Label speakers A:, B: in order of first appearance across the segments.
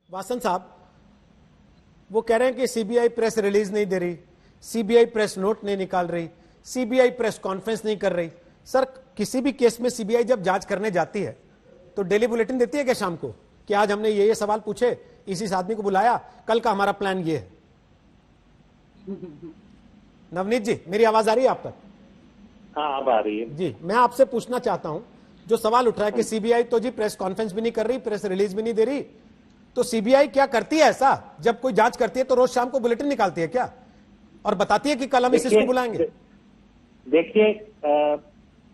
A: वासन साहब, वो कह रहे हैं कि सीबीआई प्रेस रिलीज नहीं दे रही, सीबीआई प्रेस नोट नहीं निकाल रही, सीबीआई प्रेस कॉन्फ्रेंस नहीं कर रही। सर, किसी भी केस में सीबीआई जब जांच करने जाती है तो डेली बुलेटिन देती है क्या शाम को कि आज हमने ये सवाल पूछे, इस आदमी को बुलाया, कल का हमारा प्लान ये है? नवनीत जी, मेरी आवाज आ रही है आप तक?
B: हाँ, अब आ रही है
A: जी। मैं आपसे पूछना चाहता हूं, जो सवाल उठ रहा है कि सीबीआई तो जी प्रेस कॉन्फ्रेंस भी नहीं कर रही, प्रेस रिलीज भी नहीं दे रही, तो सीबीआई क्या करती है ऐसा? जब कोई जांच करती है तो रोज शाम को बुलेटिन निकालती है क्या और बताती है कि कल हम इसको बुलाएंगे?
B: देखिए,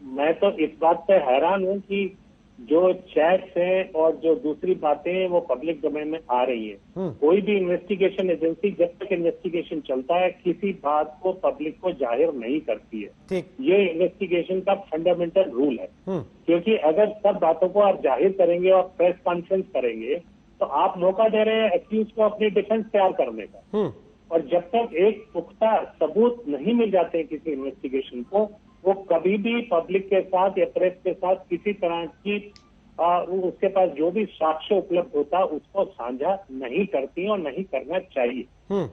B: मैं तो इस बात पे हैरान हूं कि जो चैट्स हैं और जो दूसरी बातें हैं वो पब्लिक डोमेन में आ रही है। कोई भी इन्वेस्टिगेशन एजेंसी जब तक इन्वेस्टिगेशन चलता है किसी बात को पब्लिक को जाहिर नहीं करती है। ये इन्वेस्टिगेशन का फंडामेंटल रूल है, क्योंकि अगर सब बातों को आप जाहिर करेंगे और प्रेस कॉन्फ्रेंस करेंगे तो आप मौका दे रहे हैं एक्यूज को अपनी डिफेंस तैयार करने का। और जब तक एक पुख्ता सबूत नहीं मिल जाते हैं किसी इन्वेस्टिगेशन को, वो कभी भी पब्लिक के साथ या प्रेस के साथ किसी तरह की उसके पास जो भी साक्ष्य उपलब्ध होता है उसको साझा नहीं करती और नहीं करना चाहिए।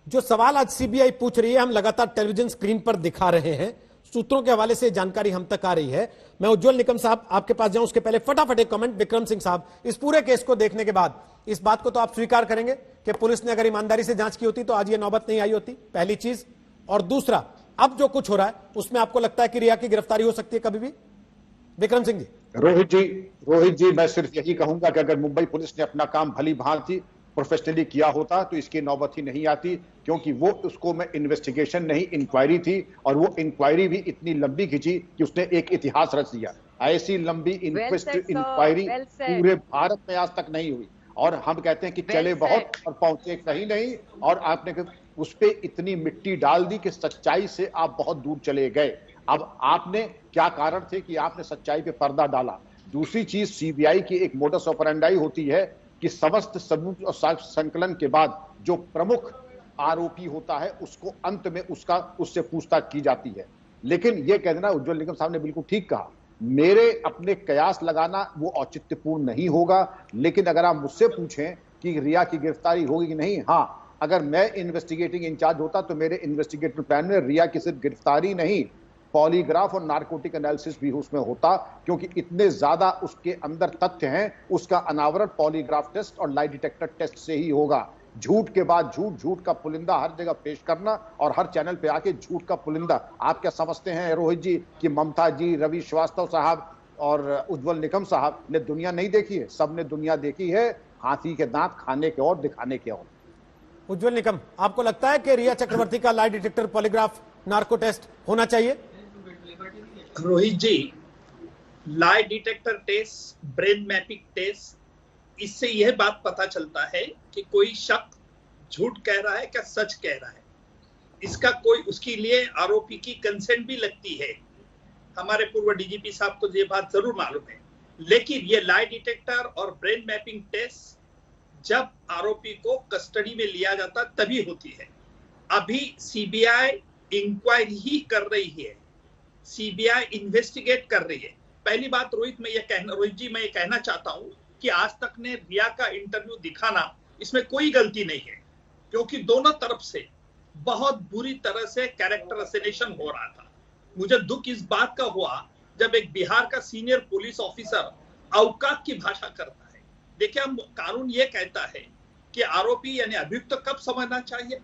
A: जो सवाल आज सीबीआई पूछ रही है, हम लगातार टेलीविजन स्क्रीन पर दिखा रहे हैं, सूत्रों के हवाले से जानकारी हम तक आ रही है। मैं उज्जवल निकम साहब आपके पास जाऊं उसके पहले फटाफट एक कमेंट। विक्रम सिंह साहब, इस पूरे केस को देखने के बाद इस बात को तो आप स्वीकार करेंगे कि पुलिस ने अगर ईमानदारी से जांच की होती तो आज ये नौबत नहीं आई होती, पहली चीज। और दूसरा, अब जो कुछ हो रहा है उसमें आपको लगता है कि रिया की गिरफ्तारी हो सकती है कभी भी? विक्रम सिंह जी।
C: रोहित जी, मैं सिर्फ यही कहूंगा कि अगर मुंबई पुलिस ने अपना काम भली भांति प्रोफेशनली किया होता तो इसकी नौबत ही नहीं आती, क्योंकि वो उसको में इन्वेस्टिगेशन नहीं इंक्वायरी थी, और वो इंक्वायरी भी इतनी लंबी खिंची कि उसने एक इतिहास रच दिया। ऐसी लंबी इंक्वायरी पूरे भारत में आज तक नहीं हुई, और हम कहते हैं कि चले बहुत और पहुंचे कहीं नहीं, और आपने उस पे इतनी मिट्टी डाल दी कि सच्चाई से आप बहुत दूर चले गए। अब आपने क्या कारण थे कि आपने सच्चाई पे पर्दा डाला? दूसरी चीज, सीबीआई की एक मोडस ऑपरेंडाई होती है कि समस्त सबूत और साक्ष्य संकलन के बाद जो प्रमुख आरोपी होता है उसको अंत में उससे पूछताछ की जाती है। लेकिन यह कह देना, उज्जवल निकम साहब ने बिल्कुल ठीक कहा, मेरे अपने कयास लगाना वो औचित्यपूर्ण नहीं होगा। लेकिन अगर आप मुझसे पूछें कि रिया की गिरफ्तारी होगी कि नहीं, हाँ, अगर मैं इन्वेस्टिगेटिंग इंचार्ज होता तो मेरे इन्वेस्टिगेटिव प्लान में रिया की सिर्फ गिरफ्तारी नहीं, पॉलीग्राफ और नार्कोटिक एनालिसिस भी उसमें होता, क्योंकि इतने ज्यादा उसके अंदर तथ्य हैं। उसका अनावरण पॉलीग्राफ टेस्ट और लाई डिटेक्टर टेस्ट से ही होगा। झूठ के बाद झूठ, झूठ का पुलिंदा हर जगह पेश करना और हर चैनल पे आके झूठ का पुलिंदा। आप क्या समझते हैं रोहित जी कि ममता जी, रवि श्रीवास्तव साहब और उज्जवल निकम साहब ने दुनिया नहीं देखी है? सबने दुनिया देखी है, हाथी के दांत खाने के और दिखाने के और।
A: उज्जवल निकम, आपको लगता है कि रिया चक्रवर्ती का lie detector, polygraph, narco test होना चाहिए?
D: Rohit ji, lie detector test, brain mapping test, इससे यह बात पता चलता है कि कोई शख्स झूठ कह रहा है क्या सच कह रहा है। इसका कोई, उसके लिए आरोपी की कंसेंट भी लगती है। हमारे पूर्व डीजीपी साहब को ये बात जरूर मालूम है। लेकिन ये लाई डिटेक्टर और ब्रेन मैपिंग टेस्ट जब आरोपी को कस्टडी में लिया जाता तभी होती है। अभी सीबीआई इंक्वायरी ही कर रही है, सीबीआई इन्वेस्टिगेट कर रही है। पहली बात रोहित जी, मैं ये कहना चाहता हूं कि आज तक ने रिया का इंटरव्यू दिखाना, इसमें कोई गलती नहीं है, क्योंकि दोनों तरफ से बहुत बुरी तरह से कैरेक्टर असैसिनेशन हो रहा था। मुझे दुख इस बात का हुआ जब एक बिहार का सीनियर पुलिस ऑफिसर औकात की भाषा करता है। देखिए, हम कानून ये कहता है कि आरोपी यानी अभियुक्त कब समझना चाहिए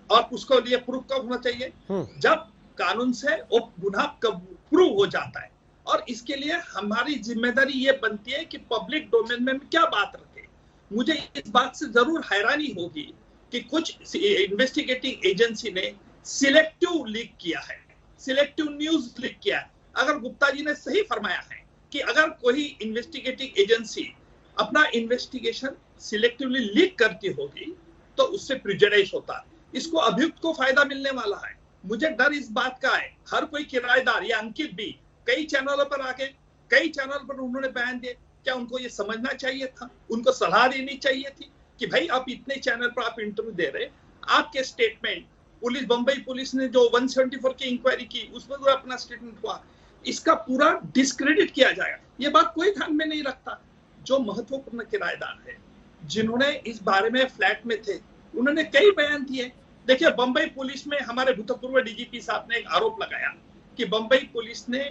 D: और उसको लिए प्रूफ कब होना चाहिए, जब कानून से वो गुनाह कब प्रूव हो जाता है। और इसके लिए हमारी जिम्मेदारी ये बनती है कि पब्लिक डोमेन में क्या बात रखे। मुझे इस बात से जरूर हैरानी होगी कि कुछ इन्वेस्टिगेटिंग एजेंसी ने सिलेक्टिव लीक किया है, सिलेक्टिव न्यूज लीक किया है। अगर गुप्ता जी ने सही फरमाया है कि अगर कोई इन्वेस्टिगेटिंग एजेंसी अपना इन्वेस्टिगेशन सिलेक्टिवली लीक करती होगी तो उससे प्रिजुडिस होता है, इसको अभियुक्त को फायदा मिलने वाला है। मुझे डर इस बात का है, हर कोई किराएदार या अंकित भी कई चैनलों पर आके कई चैनल पर उन्होंने बयान दिए, क्या उनको ये समझना चाहिए था, उनको सलाह देनी चाहिए थी कि भाई आप इतने चैनल पर आप इंटरव्यू दे रहे, आपके स्टेटमेंट, पुलिस, बंबई पुलिस ने जो 174 की इंक्वायरी की उसमें जो अपना स्टेटमेंट हुआ, इसका पूरा डिस्क्रेडिट किया जाएगा। ये बात कोई ध्यान में नहीं रखता। जो महत्वपूर्ण किराएदार है, जिन्होंने इस बारे में फ्लैट में थे, उन्होंने कई बयान दिए। देखिए, बंबई पुलिस में हमारे भूतपूर्व डीजीपी साहब ने एक आरोप लगाया कि बंबई पुलिस ने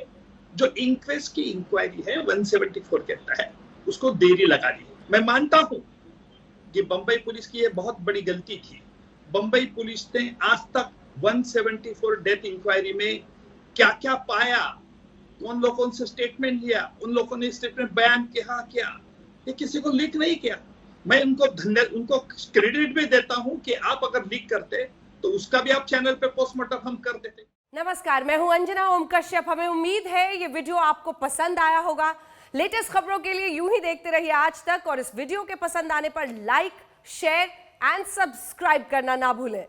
D: जो इंक्वेस्ट की इंक्वायरी है 174 के तहत उसको देरी लगा दी। मैं मानता हूं कि बंबई पुलिस की यह बहुत बड़ी गलती थी। बंबई पुलिस ने आज तक 174 डेथ इंक्वायरी में क्या क्या पाया, कौन लोगों से स्टेटमेंट लिया, उन लोगों ने स्टेटमेंट बयान किया, ये किसी को लीक नहीं किया। मैं उनको क्रेडिट भी देता हूं कि आप अगर लीक करते तो उसका भी आप चैनल पे पोस्टमार्टम हम कर देते।
E: नमस्कार, मैं हूं अंजना ओम कश्यप। हमें उम्मीद है ये वीडियो आपको पसंद आया होगा। लेटेस्ट खबरों के लिए यूं ही देखते रहिए आज तक, और इस वीडियो के पसंद आने पर लाइक, शेयर एंड सब्सक्राइब करना ना भूलें।